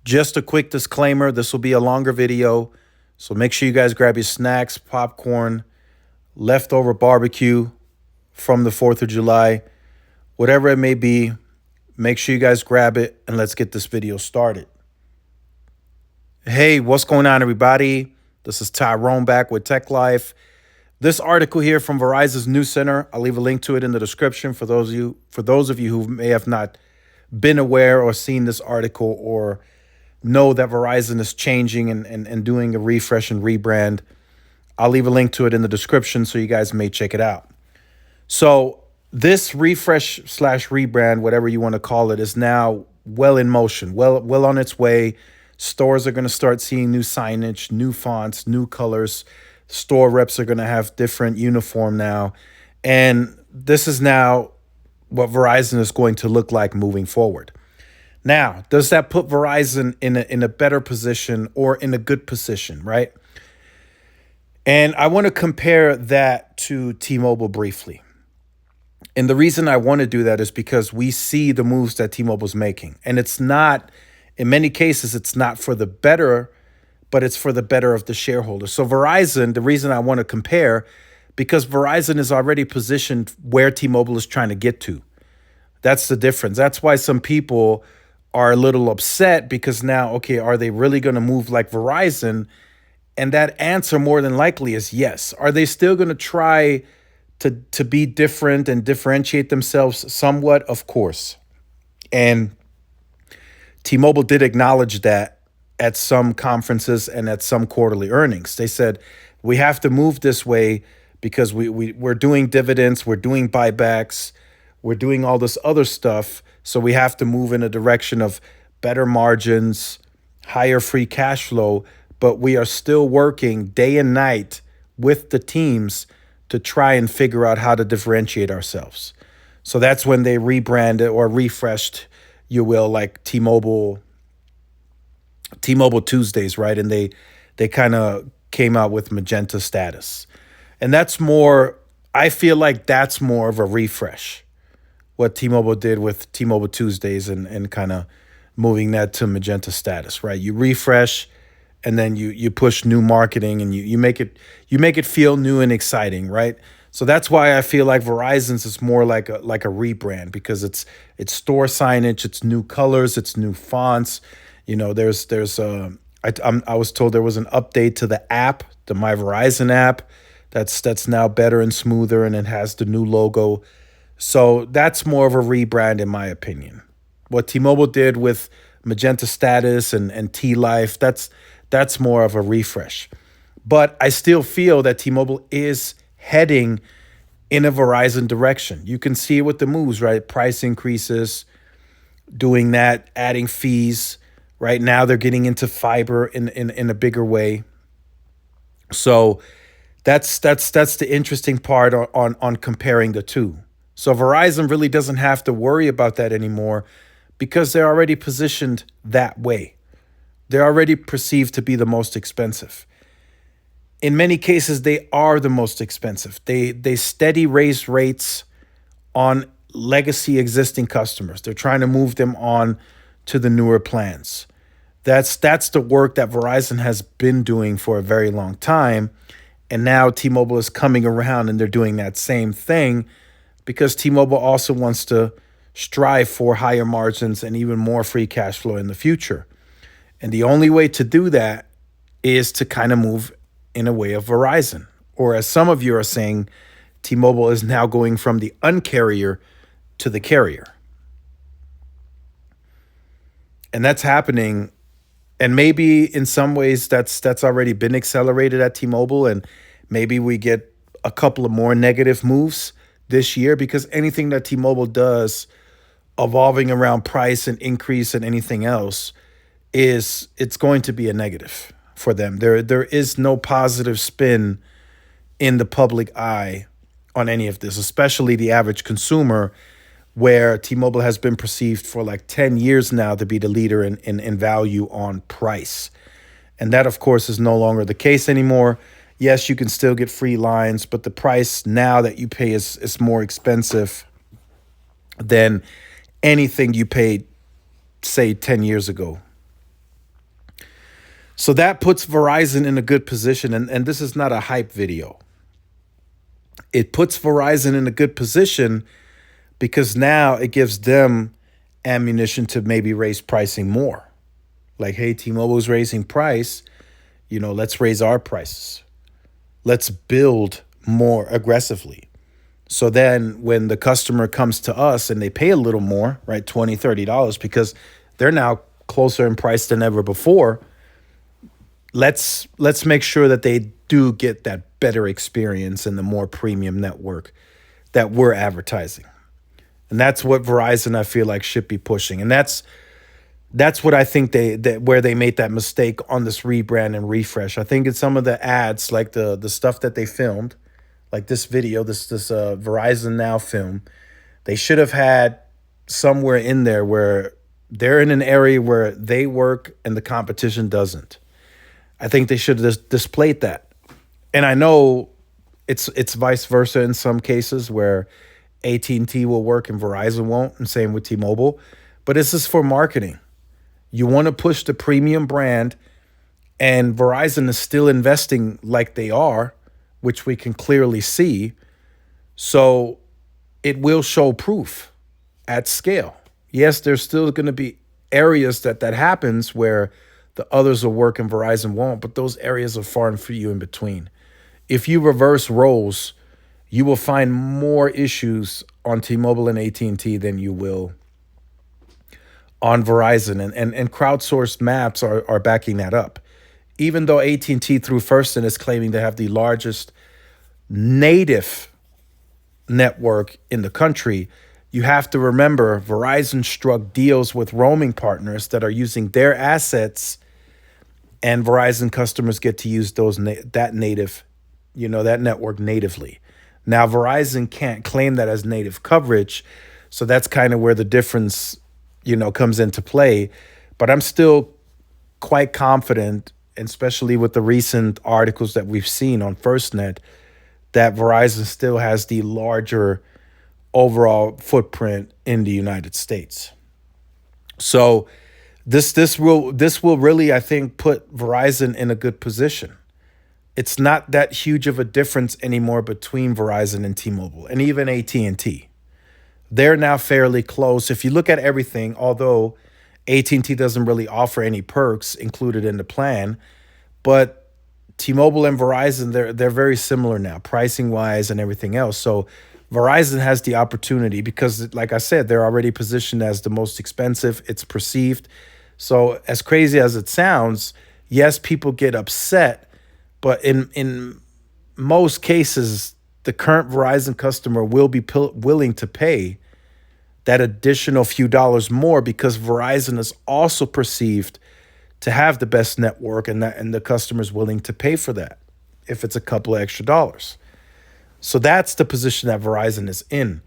Just a quick disclaimer, this will be a longer video, so make sure you guys grab your snacks, popcorn, leftover barbecue from the 4th of July, whatever it may be. Make sure you guys grab it and let's get this video started. Hey, what's going on, everybody? This is Tyrone back with Tech Life. This article here from Verizon's News Center, I'll leave a link to it in the description for those of you who may have not been aware or seen this article or know that Verizon is changing and doing a refresh and rebrand. I'll leave a link to it in the description so you guys may check it out. So this refresh slash rebrand, whatever you want to call it, is now well in motion, well on its way. Stores are going to start seeing new signage, new fonts, new colors. Store reps are going to have different uniform now. And this is now what Verizon is going to look like moving forward. Now, does that put Verizon in a better position or in a good position, right? And I want to compare that to T-Mobile briefly. And the reason I want to do that is because we see the moves that T-Mobile's making. And it's not, in many cases, it's not for the better, but it's for the better of the shareholders. So Verizon, the reason I want to compare, because Verizon is already positioned where T-Mobile is trying to get to. That's the difference. That's why some people are a little upset, because now, okay, are they really going to move like Verizon? And that answer more than likely is yes. Are they still going to try to be different and differentiate themselves somewhat? Of course. And T-Mobile did acknowledge that at some conferences and at some quarterly earnings. They said, we have to move this way because we're doing dividends, we're doing buybacks, we're doing all this other stuff. So we have to move in a direction of better margins, higher free cash flow, but we are still working day and night with the teams to try and figure out how to differentiate ourselves. So that's when they rebranded or refreshed, you will, like T-Mobile Tuesdays, right? And they kind of came out with Magenta Status. And that's more, I feel like that's more of a refresh, what T-Mobile did with T-Mobile Tuesdays and kind of moving that to Magenta Status, right? You refresh and then you push new marketing and you make it feel new and exciting, right? So that's why I feel like Verizon's is more like a rebrand, because it's store signage, it's new colors, it's new fonts. You know, I was told there was an update to the app, the My Verizon app, that's now better and smoother, and it has the new logo. So that's more of a rebrand, in my opinion. What T-Mobile did with Magenta Status and T-Life, that's more of a refresh. But I still feel that T-Mobile is heading in a Verizon direction. You can see it with the moves, right? Price increases, doing that, adding fees. Right now they're getting into fiber in a bigger way. So that's the interesting part on comparing the two. So Verizon really doesn't have to worry about that anymore because they're already positioned that way. They're already perceived to be the most expensive. In many cases, they are the most expensive. They steady raise rates on legacy existing customers. They're trying to move them on to the newer plans. That's the work that Verizon has been doing for a very long time. And now T-Mobile is coming around and they're doing that same thing, because T-Mobile also wants to strive for higher margins and even more free cash flow in the future. And the only way to do that is to kind of move in a way of Verizon. Or as some of you are saying, T-Mobile is now going from the uncarrier to the carrier. And that's happening. And maybe in some ways that's already been accelerated at T-Mobile, and maybe we get a couple of more negative moves this year, because anything that T-Mobile does evolving around price and increase and anything else it's going to be a negative for them. There is no positive spin in the public eye on any of this, especially the average consumer, where T-Mobile has been perceived for like 10 years now to be the leader in value on price. And that, of course, is no longer the case anymore. Yes, you can still get free lines, but the price now that you pay is more expensive than anything you paid, say, 10 years ago. So that puts Verizon in a good position. And this is not a hype video. It puts Verizon in a good position because now it gives them ammunition to maybe raise pricing more. Like, hey, T-Mobile's raising price, let's raise our prices. Let's build more aggressively. So then when the customer comes to us and they pay a little more, right, $20, $30, because they're now closer in price than ever before, let's make sure that they do get that better experience and the more premium network that we're advertising. And that's what Verizon, I feel like, should be pushing. And that's what I think where they made that mistake on this rebrand and refresh. I think it's some of the ads, like the stuff that they filmed, like this video, this Verizon Now film. They should have had somewhere in there where they're in an area where they work and the competition doesn't. I think they should have displayed that. And I know it's vice versa in some cases where AT&T will work and Verizon won't, and same with T-Mobile. But this is for marketing. You want to push the premium brand, and Verizon is still investing like they are, which we can clearly see. So it will show proof at scale. Yes, there's still going to be areas that happens where the others will work and Verizon won't, but those areas are far and few in between. If you reverse roles, you will find more issues on T-Mobile and AT&T than you will on Verizon. And crowdsourced maps are backing that up. Even though AT&T through Firston is claiming to have the largest native network in the country, you have to remember Verizon struck deals with roaming partners that are using their assets, and Verizon customers get to use that network natively. Now, Verizon can't claim that as native coverage, so that's kind of where the difference, comes into play. But I'm still quite confident, especially with the recent articles that we've seen on FirstNet, that Verizon still has the larger overall footprint in the United States. So this will really, I think, put Verizon in a good position. It's not that huge of a difference anymore between Verizon and T-Mobile, and even AT&T. They're now fairly close. If you look at everything, although AT&T doesn't really offer any perks included in the plan, but T-Mobile and Verizon, they're very similar now, pricing wise and everything else. So Verizon has the opportunity because, like I said, they're already positioned as the most expensive. It's perceived. So as crazy as it sounds, yes, people get upset, but in most cases, the current Verizon customer will be willing to pay that additional few dollars more because Verizon is also perceived to have the best network, and the customer's willing to pay for that if it's a couple of extra dollars. So that's the position that Verizon is in.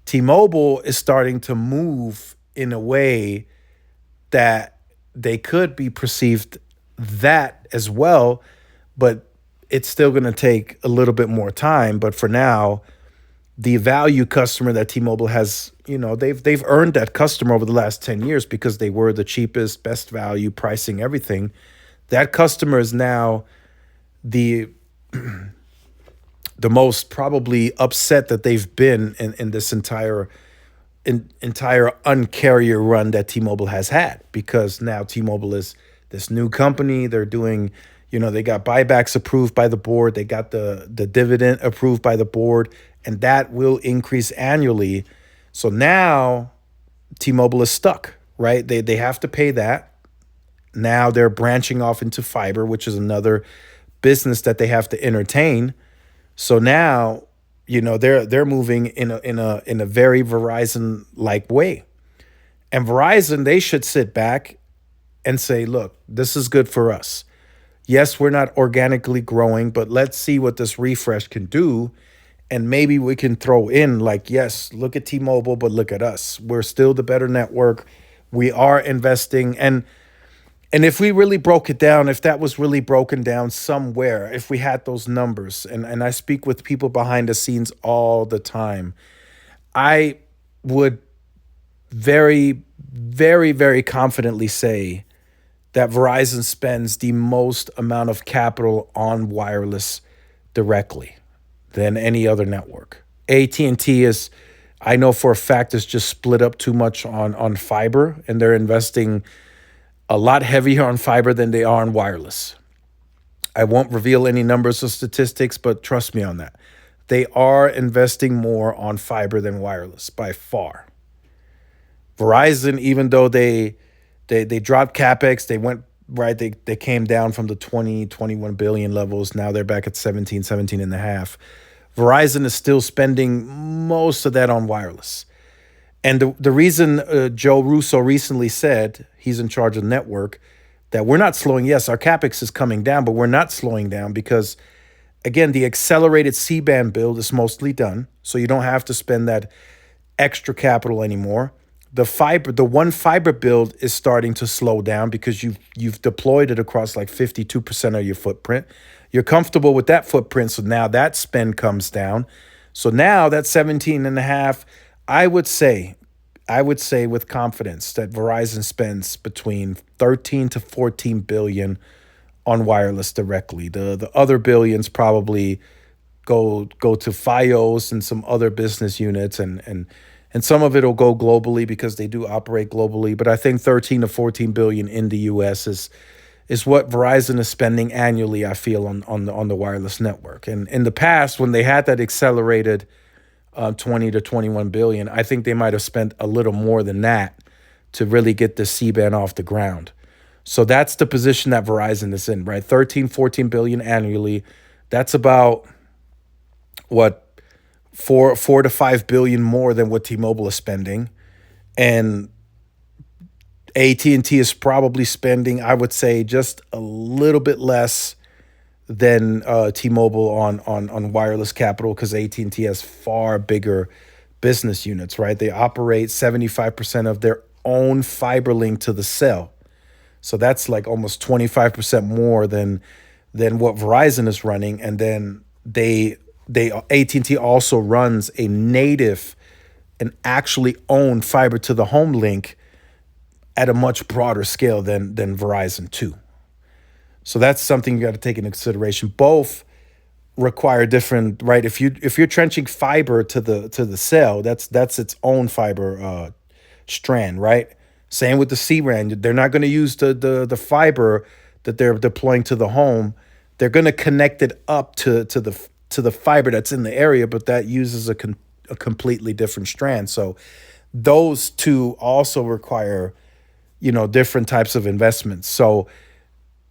T-Mobile is starting to move in a way that they could be perceived that as well, but it's still going to take a little bit more time. But for now, the value customer that T-Mobile has, they've earned that customer over the last 10 years because they were the cheapest, best value, pricing, everything. That customer is now the most probably upset that they've been in this entire uncarrier run that T-Mobile has had, because now T-Mobile is this new company. They're doing, they got buybacks approved by the board. They got the dividend approved by the board, and that will increase annually. So now T-Mobile is stuck, right? They have to pay that. Now they're branching off into fiber, which is another business that they have to entertain. So now, they're moving in a very Verizon-like way. And Verizon, they should sit back and say, look, this is good for us. Yes, we're not organically growing, but let's see what this refresh can do. And maybe we can throw in like, yes, look at T-Mobile, but look at us. We're still the better network. We are investing. And if we really broke it down, if that was really broken down somewhere, if we had those numbers, and I speak with people behind the scenes all the time, I would very, very, very confidently say that Verizon spends the most amount of capital on wireless directly than any other network. AT&T is, I know for a fact, is just split up too much on fiber, and they're investing a lot heavier on fiber than they are on wireless. I won't reveal any numbers or statistics, but trust me on that. They are investing more on fiber than wireless by far. Verizon, even though they dropped capex, they went right, they came down from the 21 billion levels. Now they're back at 17 and a half. Verizon is still spending most of that on wireless. And the reason Joe Russo recently said, he's in charge of the network, that we're not slowing. Yes, our capex is coming down, but we're not slowing down because, again, the accelerated C-band build is mostly done. So you don't have to spend that extra capital anymore. The one fiber build is starting to slow down because you've deployed it across like 52% of your footprint. You're comfortable with that footprint, so now that spend comes down. So now that 17 and a half, I would say with confidence that Verizon spends between 13 to 14 billion on wireless directly. The other billions probably go to FiOS and some other business units, and some of it will go globally because they do operate globally. But I think 13 to 14 billion in the US is what Verizon is spending annually, I feel, on the wireless network. And in the past, when they had that accelerated 20 to 21 billion, I think they might have spent a little more than that to really get the C-band off the ground. So that's the position that Verizon is in, right? 13, 14 billion annually. That's about what, 4 to 5 billion more than what T-Mobile is spending. And AT&T is probably spending, I would say, just a little bit less than T-Mobile on wireless capital, because AT&T has far bigger business units, right? They operate 75% of their own fiber link to the cell. So that's like almost 25% more than what Verizon is running. And then AT&T also runs a native and actually owned fiber to the home link at a much broader scale than Verizon too. So that's something you got to take into consideration. Both require different, right? If you're trenching fiber to the cell, that's its own fiber strand, right? Same with the C-RAN. They're not going to use the fiber that they're deploying to the home. They're going to connect it up to the fiber that's in the area, but that uses a completely different strand. So those two also require, different types of investments. So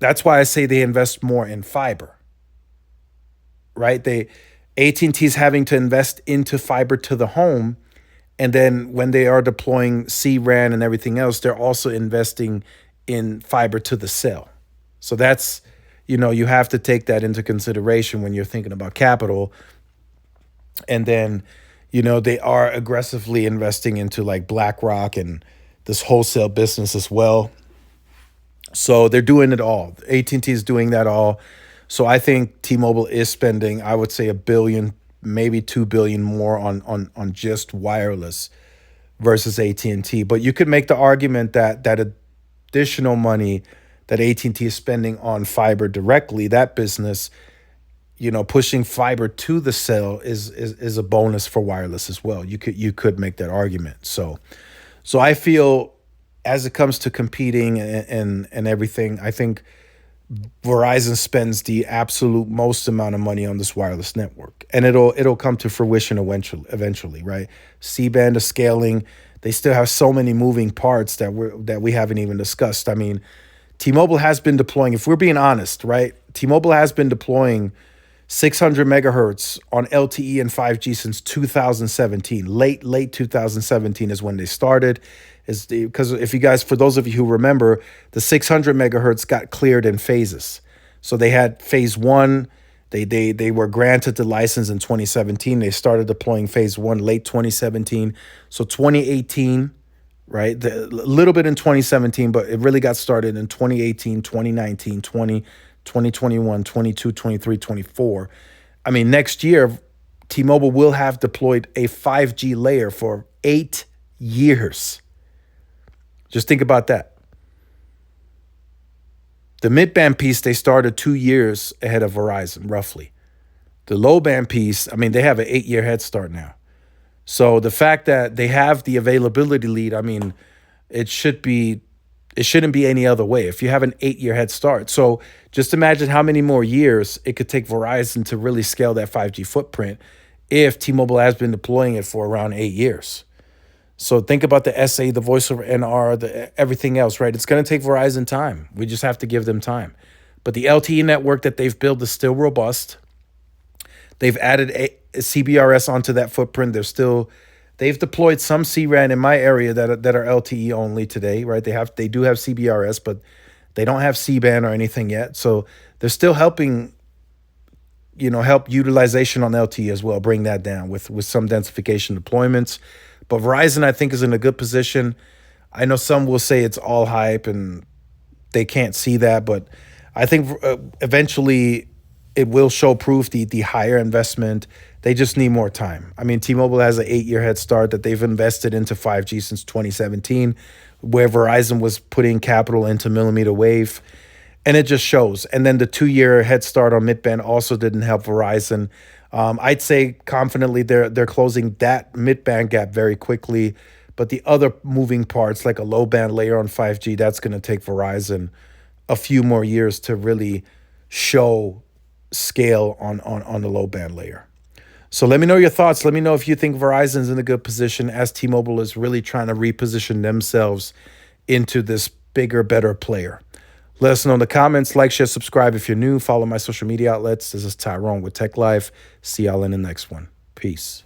that's why I say they invest more in fiber, right? AT&T is having to invest into fiber to the home, and then when they are deploying C-RAN and everything else, they're also investing in fiber to the cell. So that's, you have to take that into consideration when you're thinking about capital. And then, they are aggressively investing into like BlackRock and this wholesale business as well. So they're doing it all. AT&T is doing that all. So I think T-Mobile is spending, I would say, $1 billion, maybe $2 billion more on just wireless versus AT&T. But you could make the argument that additional money that AT&T is spending on fiber directly, that business, pushing fiber to the cell is a bonus for wireless as well. You could make that argument. So I feel, as it comes to competing and everything, I think Verizon spends the absolute most amount of money on this wireless network, and it'll come to fruition eventually, right? C-band is scaling. They still have so many moving parts that we haven't even discussed. I mean, T-Mobile has been deploying, if we're being honest, right? T-Mobile has been deploying 600 megahertz on LTE and 5G since 2017. Late 2017 is when they started. Because for those of you who remember, the 600 megahertz got cleared in phases. So they had phase one. They were granted the license in 2017. They started deploying phase one late 2017. So 2018, right? A little bit in 2017, but it really got started in 2018, 2019, 2021, 22, 23, 24. I mean, next year, T-Mobile will have deployed a 5G layer for 8 years. Just think about that. The mid-band piece, they started 2 years ahead of Verizon, roughly. The low-band piece, I mean, they have an 8-year head start now. So the fact that they have the availability lead, I mean, it should be it shouldn't be any other way. If you have an 8-year head start. So just imagine how many more years it could take Verizon to really scale that 5G footprint if T-Mobile has been deploying it for around 8 years. So think about the SA, the voice over NR, everything else, right? It's going to take Verizon time. We just have to give them time. But the LTE network that they've built is still robust. They've added a CBRS onto that footprint. They've deployed some CRAN in my area that are LTE only today, right? They do have CBRS, but they don't have C-band or anything yet. So they're still helping, help utilization on LTE as well, bring that down with some densification deployments. But Verizon, I think, is in a good position. I know some will say it's all hype and they can't see that, but I think eventually it will show proof, the higher investment. They just need more time. I mean, T-Mobile has an 8-year head start that they've invested into 5G since 2017, where Verizon was putting capital into millimeter wave, and it just shows. And then the 2-year head start on mid-band also didn't help Verizon. I'd say confidently they're closing that mid-band gap very quickly, but the other moving parts, like a low-band layer on 5G, that's going to take Verizon a few more years to really show scale on the low-band layer. So let me know your thoughts. Let me know if you think Verizon's in a good position as T-Mobile is really trying to reposition themselves into this bigger, better player. Let us know in the comments. Like, share, subscribe if you're new. Follow my social media outlets. This is Tyrone with Tech Life. See y'all in the next one. Peace.